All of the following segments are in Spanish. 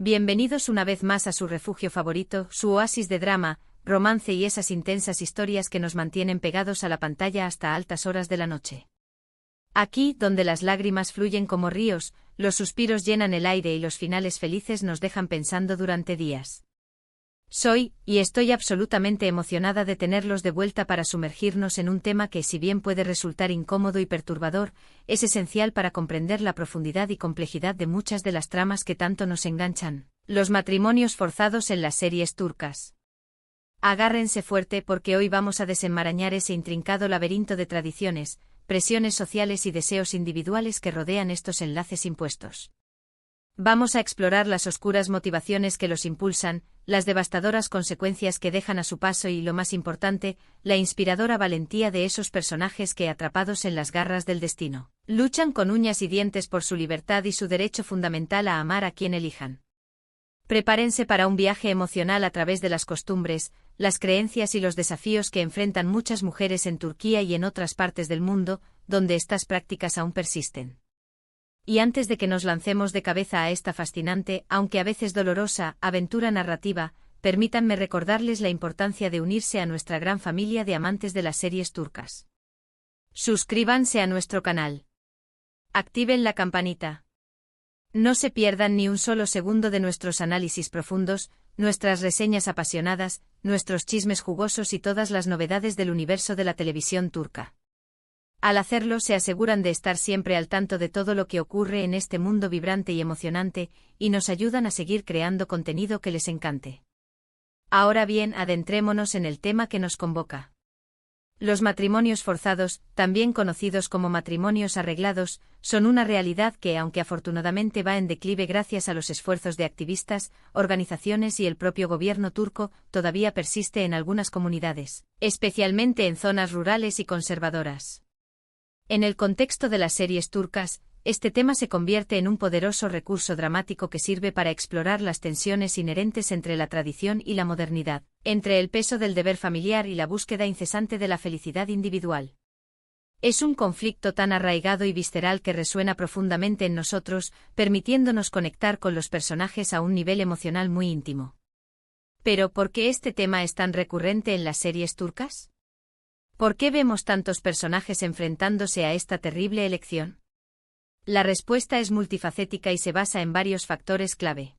Bienvenidos una vez más a su refugio favorito, su oasis de drama, romance y esas intensas historias que nos mantienen pegados a la pantalla hasta altas horas de la noche. Aquí, donde las lágrimas fluyen como ríos, los suspiros llenan el aire y los finales felices nos dejan pensando durante días. Estoy absolutamente emocionada de tenerlos de vuelta para sumergirnos en un tema que, si bien puede resultar incómodo y perturbador, es esencial para comprender la profundidad y complejidad de muchas de las tramas que tanto nos enganchan: los matrimonios forzados en las series turcas. Agárrense fuerte porque hoy vamos a desenmarañar ese intrincado laberinto de tradiciones, presiones sociales y deseos individuales que rodean estos enlaces impuestos. Vamos a explorar las oscuras motivaciones que los impulsan, las devastadoras consecuencias que dejan a su paso y, lo más importante, la inspiradora valentía de esos personajes que, atrapados en las garras del destino, luchan con uñas y dientes por su libertad y su derecho fundamental a amar a quien elijan. Prepárense para un viaje emocional a través de las costumbres, las creencias y los desafíos que enfrentan muchas mujeres en Turquía y en otras partes del mundo, donde estas prácticas aún persisten. Y antes de que nos lancemos de cabeza a esta fascinante, aunque a veces dolorosa, aventura narrativa, permítanme recordarles la importancia de unirse a nuestra gran familia de amantes de las series turcas. Suscríbanse a nuestro canal. Activen la campanita. No se pierdan ni un solo segundo de nuestros análisis profundos, nuestras reseñas apasionadas, nuestros chismes jugosos y todas las novedades del universo de la televisión turca. Al hacerlo se aseguran de estar siempre al tanto de todo lo que ocurre en este mundo vibrante y emocionante, y nos ayudan a seguir creando contenido que les encante. Ahora bien, adentrémonos en el tema que nos convoca. Los matrimonios forzados, también conocidos como matrimonios arreglados, son una realidad que, aunque afortunadamente va en declive gracias a los esfuerzos de activistas, organizaciones y el propio gobierno turco, todavía persiste en algunas comunidades, especialmente en zonas rurales y conservadoras. En el contexto de las series turcas, este tema se convierte en un poderoso recurso dramático que sirve para explorar las tensiones inherentes entre la tradición y la modernidad, entre el peso del deber familiar y la búsqueda incesante de la felicidad individual. Es un conflicto tan arraigado y visceral que resuena profundamente en nosotros, permitiéndonos conectar con los personajes a un nivel emocional muy íntimo. Pero, ¿por qué este tema es tan recurrente en las series turcas? ¿Por qué vemos tantos personajes enfrentándose a esta terrible elección? La respuesta es multifacética y se basa en varios factores clave.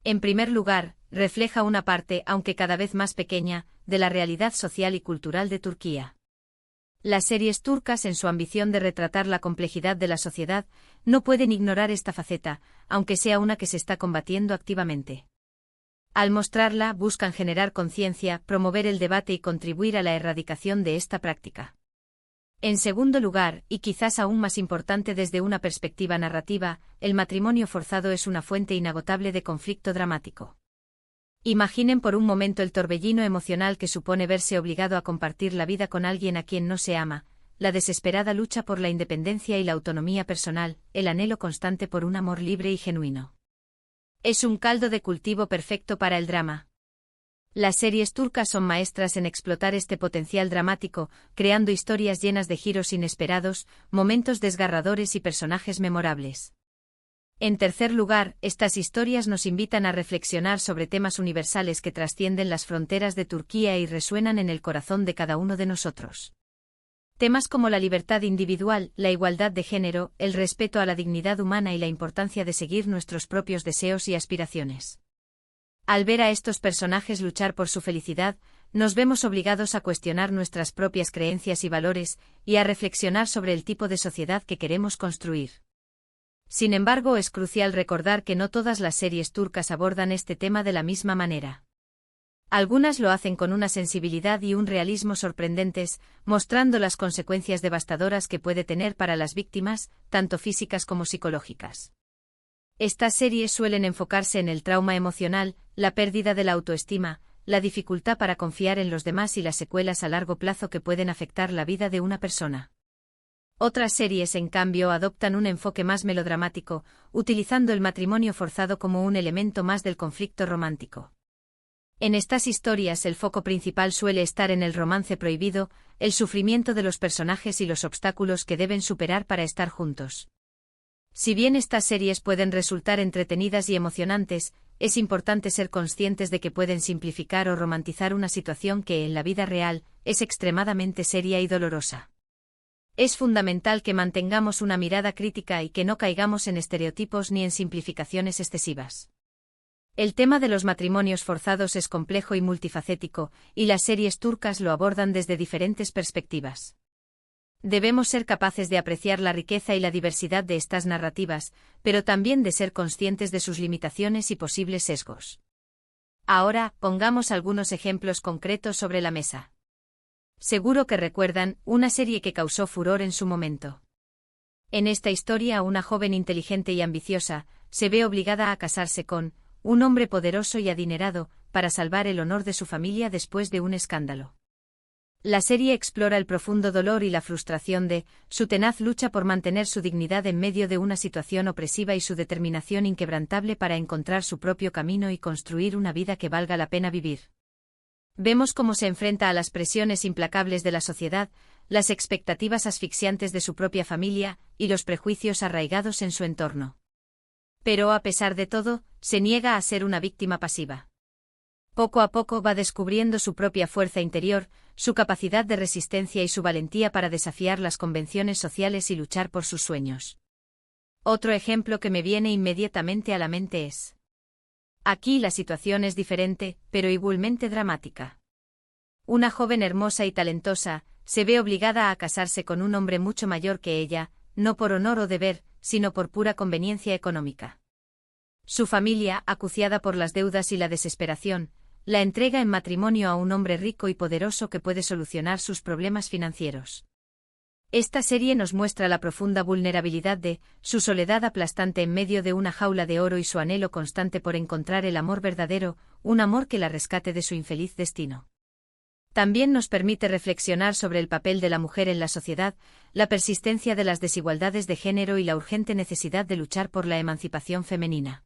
En primer lugar, refleja una parte, aunque cada vez más pequeña, de la realidad social y cultural de Turquía. Las series turcas, en su ambición de retratar la complejidad de la sociedad, no pueden ignorar esta faceta, aunque sea una que se está combatiendo activamente. Al mostrarla, buscan generar conciencia, promover el debate y contribuir a la erradicación de esta práctica. En segundo lugar, y quizás aún más importante desde una perspectiva narrativa, el matrimonio forzado es una fuente inagotable de conflicto dramático. Imaginen por un momento el torbellino emocional que supone verse obligado a compartir la vida con alguien a quien no se ama, la desesperada lucha por la independencia y la autonomía personal, el anhelo constante por un amor libre y genuino. Es un caldo de cultivo perfecto para el drama. Las series turcas son maestras en explotar este potencial dramático, creando historias llenas de giros inesperados, momentos desgarradores y personajes memorables. En tercer lugar, estas historias nos invitan a reflexionar sobre temas universales que trascienden las fronteras de Turquía y resuenan en el corazón de cada uno de nosotros. Temas como la libertad individual, la igualdad de género, el respeto a la dignidad humana y la importancia de seguir nuestros propios deseos y aspiraciones. Al ver a estos personajes luchar por su felicidad, nos vemos obligados a cuestionar nuestras propias creencias y valores, y a reflexionar sobre el tipo de sociedad que queremos construir. Sin embargo, es crucial recordar que no todas las series turcas abordan este tema de la misma manera. Algunas lo hacen con una sensibilidad y un realismo sorprendentes, mostrando las consecuencias devastadoras que puede tener para las víctimas, tanto físicas como psicológicas. Estas series suelen enfocarse en el trauma emocional, la pérdida de la autoestima, la dificultad para confiar en los demás y las secuelas a largo plazo que pueden afectar la vida de una persona. Otras series, en cambio, adoptan un enfoque más melodramático, utilizando el matrimonio forzado como un elemento más del conflicto romántico. En estas historias el foco principal suele estar en el romance prohibido, el sufrimiento de los personajes y los obstáculos que deben superar para estar juntos. Si bien estas series pueden resultar entretenidas y emocionantes, es importante ser conscientes de que pueden simplificar o romantizar una situación que en la vida real es extremadamente seria y dolorosa. Es fundamental que mantengamos una mirada crítica y que no caigamos en estereotipos ni en simplificaciones excesivas. El tema de los matrimonios forzados es complejo y multifacético, y las series turcas lo abordan desde diferentes perspectivas. Debemos ser capaces de apreciar la riqueza y la diversidad de estas narrativas, pero también de ser conscientes de sus limitaciones y posibles sesgos. Ahora, pongamos algunos ejemplos concretos sobre la mesa. Seguro que recuerdan una serie que causó furor en su momento. En esta historia, una joven inteligente y ambiciosa se ve obligada a casarse con un hombre poderoso y adinerado para salvar el honor de su familia después de un escándalo. La serie explora el profundo dolor y la frustración de su tenaz lucha por mantener su dignidad en medio de una situación opresiva y su determinación inquebrantable para encontrar su propio camino y construir una vida que valga la pena vivir. Vemos cómo se enfrenta a las presiones implacables de la sociedad, las expectativas asfixiantes de su propia familia y los prejuicios arraigados en su entorno. Pero a pesar de todo, se niega a ser una víctima pasiva. Poco a poco va descubriendo su propia fuerza interior, su capacidad de resistencia y su valentía para desafiar las convenciones sociales y luchar por sus sueños. Otro ejemplo que me viene inmediatamente a la mente es: aquí la situación es diferente, pero igualmente dramática. Una joven hermosa y talentosa se ve obligada a casarse con un hombre mucho mayor que ella, no por honor o deber, sino por pura conveniencia económica. Su familia, acuciada por las deudas y la desesperación, la entrega en matrimonio a un hombre rico y poderoso que puede solucionar sus problemas financieros. Esta serie nos muestra la profunda vulnerabilidad de su soledad aplastante en medio de una jaula de oro y su anhelo constante por encontrar el amor verdadero, un amor que la rescate de su infeliz destino. También nos permite reflexionar sobre el papel de la mujer en la sociedad, la persistencia de las desigualdades de género y la urgente necesidad de luchar por la emancipación femenina.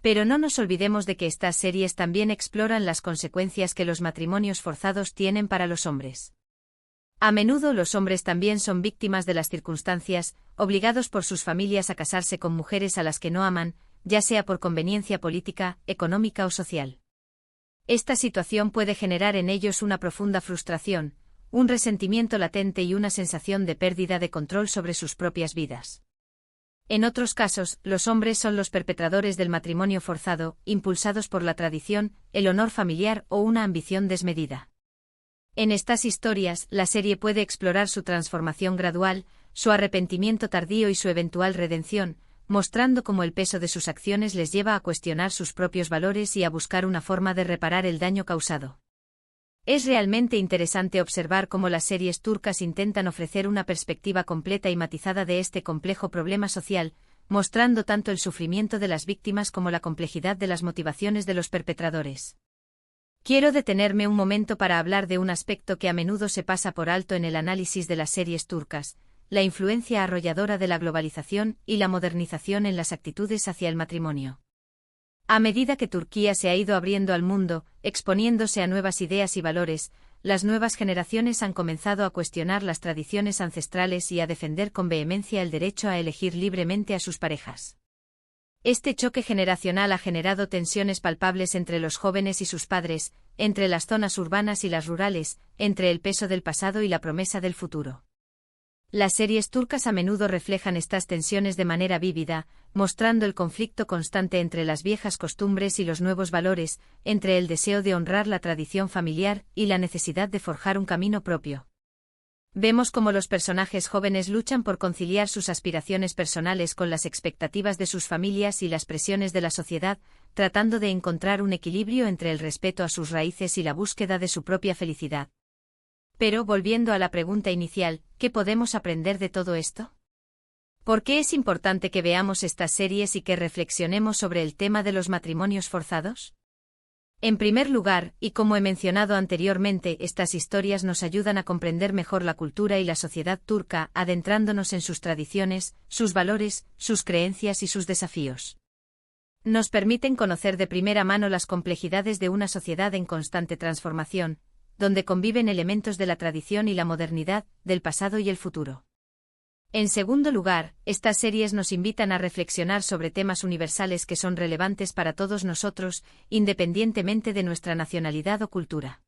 Pero no nos olvidemos de que estas series también exploran las consecuencias que los matrimonios forzados tienen para los hombres. A menudo los hombres también son víctimas de las circunstancias, obligados por sus familias a casarse con mujeres a las que no aman, ya sea por conveniencia política, económica o social. Esta situación puede generar en ellos una profunda frustración, un resentimiento latente y una sensación de pérdida de control sobre sus propias vidas. En otros casos, los hombres son los perpetradores del matrimonio forzado, impulsados por la tradición, el honor familiar o una ambición desmedida. En estas historias, la serie puede explorar su transformación gradual, su arrepentimiento tardío y su eventual redención, mostrando cómo el peso de sus acciones les lleva a cuestionar sus propios valores y a buscar una forma de reparar el daño causado. Es realmente interesante observar cómo las series turcas intentan ofrecer una perspectiva completa y matizada de este complejo problema social, mostrando tanto el sufrimiento de las víctimas como la complejidad de las motivaciones de los perpetradores. Quiero detenerme un momento para hablar de un aspecto que a menudo se pasa por alto en el análisis de las series turcas: la influencia arrolladora de la globalización y la modernización en las actitudes hacia el matrimonio. A medida que Turquía se ha ido abriendo al mundo, exponiéndose a nuevas ideas y valores, las nuevas generaciones han comenzado a cuestionar las tradiciones ancestrales y a defender con vehemencia el derecho a elegir libremente a sus parejas. Este choque generacional ha generado tensiones palpables entre los jóvenes y sus padres, entre las zonas urbanas y las rurales, entre el peso del pasado y la promesa del futuro. Las series turcas a menudo reflejan estas tensiones de manera vívida, mostrando el conflicto constante entre las viejas costumbres y los nuevos valores, entre el deseo de honrar la tradición familiar y la necesidad de forjar un camino propio. Vemos cómo los personajes jóvenes luchan por conciliar sus aspiraciones personales con las expectativas de sus familias y las presiones de la sociedad, tratando de encontrar un equilibrio entre el respeto a sus raíces y la búsqueda de su propia felicidad. Pero volviendo a la pregunta inicial, ¿qué podemos aprender de todo esto? ¿Por qué es importante que veamos estas series y que reflexionemos sobre el tema de los matrimonios forzados? En primer lugar, y como he mencionado anteriormente, estas historias nos ayudan a comprender mejor la cultura y la sociedad turca, adentrándonos en sus tradiciones, sus valores, sus creencias y sus desafíos. Nos permiten conocer de primera mano las complejidades de una sociedad en constante transformación, donde conviven elementos de la tradición y la modernidad, del pasado y el futuro. En segundo lugar, estas series nos invitan a reflexionar sobre temas universales que son relevantes para todos nosotros, independientemente de nuestra nacionalidad o cultura.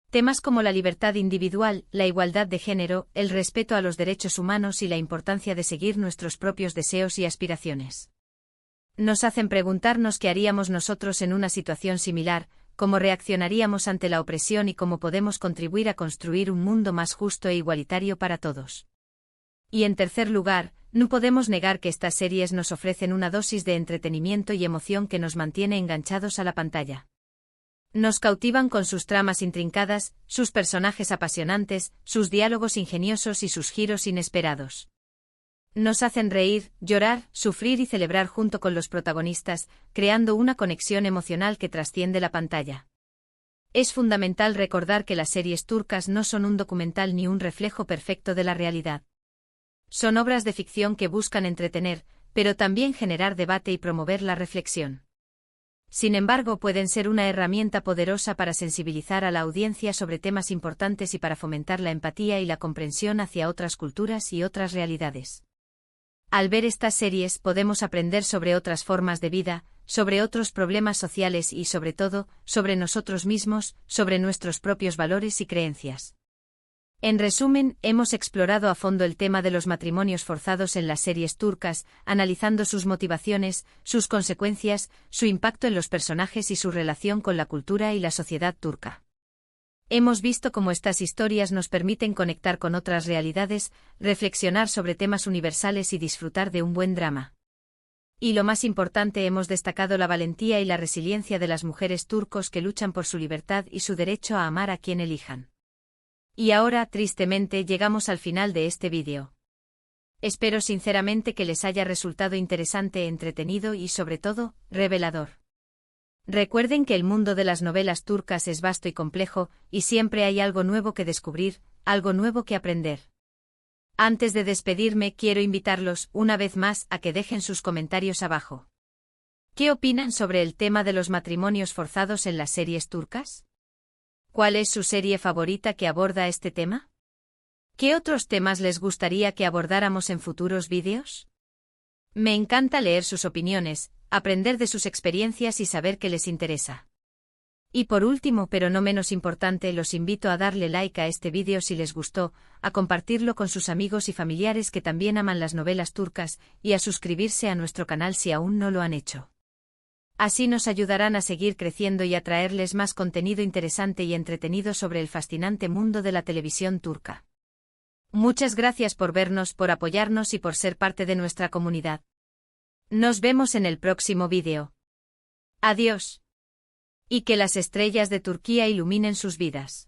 Temas como la libertad individual, la igualdad de género, el respeto a los derechos humanos y la importancia de seguir nuestros propios deseos y aspiraciones. Nos hacen preguntarnos qué haríamos nosotros en una situación similar, cómo reaccionaríamos ante la opresión y cómo podemos contribuir a construir un mundo más justo e igualitario para todos. Y en tercer lugar, no podemos negar que estas series nos ofrecen una dosis de entretenimiento y emoción que nos mantiene enganchados a la pantalla. Nos cautivan con sus tramas intrincadas, sus personajes apasionantes, sus diálogos ingeniosos y sus giros inesperados. Nos hacen reír, llorar, sufrir y celebrar junto con los protagonistas, creando una conexión emocional que trasciende la pantalla. Es fundamental recordar que las series turcas no son un documental ni un reflejo perfecto de la realidad. Son obras de ficción que buscan entretener, pero también generar debate y promover la reflexión. Sin embargo, pueden ser una herramienta poderosa para sensibilizar a la audiencia sobre temas importantes y para fomentar la empatía y la comprensión hacia otras culturas y otras realidades. Al ver estas series podemos aprender sobre otras formas de vida, sobre otros problemas sociales y, sobre todo, sobre nosotros mismos, sobre nuestros propios valores y creencias. En resumen, hemos explorado a fondo el tema de los matrimonios forzados en las series turcas, analizando sus motivaciones, sus consecuencias, su impacto en los personajes y su relación con la cultura y la sociedad turca. Hemos visto cómo estas historias nos permiten conectar con otras realidades, reflexionar sobre temas universales y disfrutar de un buen drama. Y lo más importante, hemos destacado la valentía y la resiliencia de las mujeres turcos que luchan por su libertad y su derecho a amar a quien elijan. Y ahora, tristemente, llegamos al final de este vídeo. Espero sinceramente que les haya resultado interesante, entretenido y, sobre todo, revelador. Recuerden que el mundo de las novelas turcas es vasto y complejo, y siempre hay algo nuevo que descubrir, algo nuevo que aprender. Antes de despedirme, quiero invitarlos, una vez más, a que dejen sus comentarios abajo. ¿Qué opinan sobre el tema de los matrimonios forzados en las series turcas? ¿Cuál es su serie favorita que aborda este tema? ¿Qué otros temas les gustaría que abordáramos en futuros vídeos? Me encanta leer sus opiniones, aprender de sus experiencias y saber qué les interesa. Y por último, pero no menos importante, los invito a darle like a este vídeo si les gustó, a compartirlo con sus amigos y familiares que también aman las novelas turcas, y a suscribirse a nuestro canal si aún no lo han hecho. Así nos ayudarán a seguir creciendo y a traerles más contenido interesante y entretenido sobre el fascinante mundo de la televisión turca. Muchas gracias por vernos, por apoyarnos y por ser parte de nuestra comunidad. Nos vemos en el próximo vídeo. Adiós. Y que las estrellas de Turquía iluminen sus vidas.